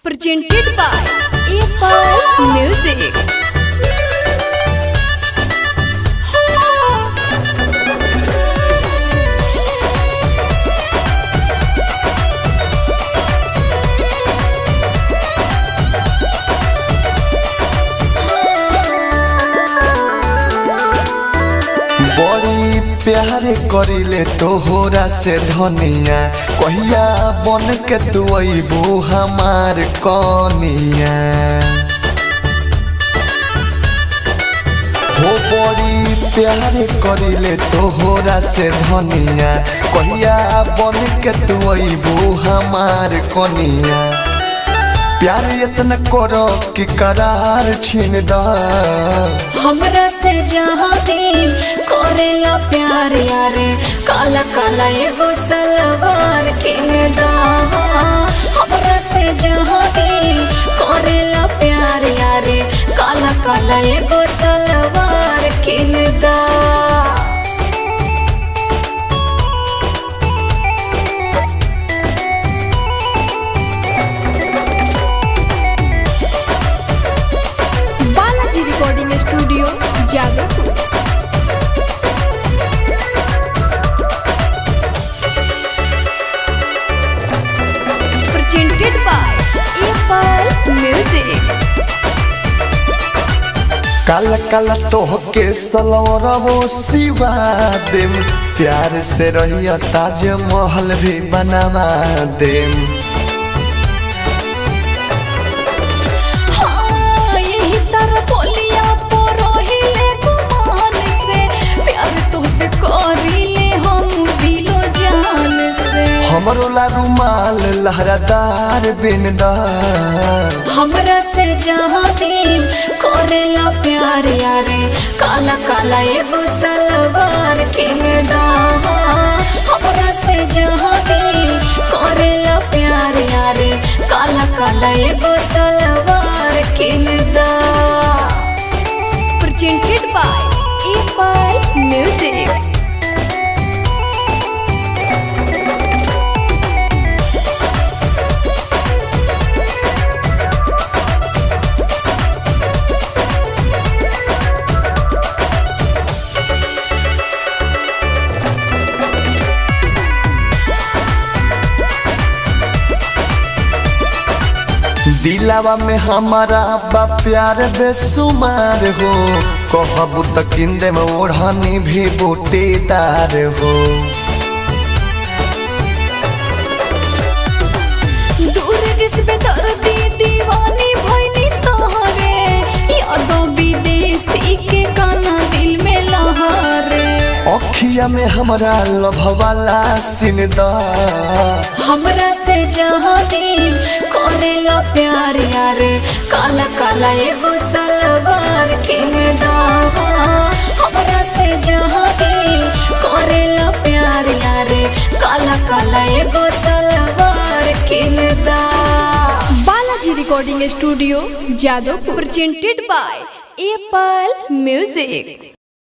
presented by Apple Music. बड़ी प्यार करिले तोहरा से धनिया कहिया बन के तू अबू हमार कनिया हो बड़ी प्यार करिले तोहरा से धनिया कहिया बन के तू अबू हमार कनिया प्यार इतना करो कि करार छीन द हमरा से जहाँ दिल करेला प्यार यारे काला काला एगो सलवार किन दा। हमरा से जहाँ दिल करेला प्यार यारे काला काला एगो सलवार किन दा। Balaji recording studio Jadavpur. Presented by Apple Music. काला काला तोहके सलवरबो सिवा देम प्यार से रहिया ताज महल भी बनवा देम हाँ यही तरह बोलिया परोहिले गुमान से प्यार तो से करिले हम दिलो जान से। हमरो ला रुमाल लहरादार बिनदा हमरा से जहाँ दिल करेला प्यार यारे काला काला एगो सलवार किन दा। हमरा से जहाँ दिल करेला प्यार यारे काला काला एगो सलवार किन दा। Presented by Apple Music. दिलावा में हमारा बा प्यार बेसुमार हो कहबू त किंदे में ओढ़नी भी बूटीदार हो दूर किसबे दर्दी दीवानी भइनी तोहरे यादों विदेशी के गाना दिल में लहरे। अखिया में हमारा लभवाला सिनदा हमरा से जहाँ दिल करेला प्यार यारे काला काला एगो सलवार किन दा। हमरा से जहाँ दिल करेला प्यार यारे काला काला एगो सलवार किन दा। Balaji recording studio Jadavpur. Presented by Apple Music.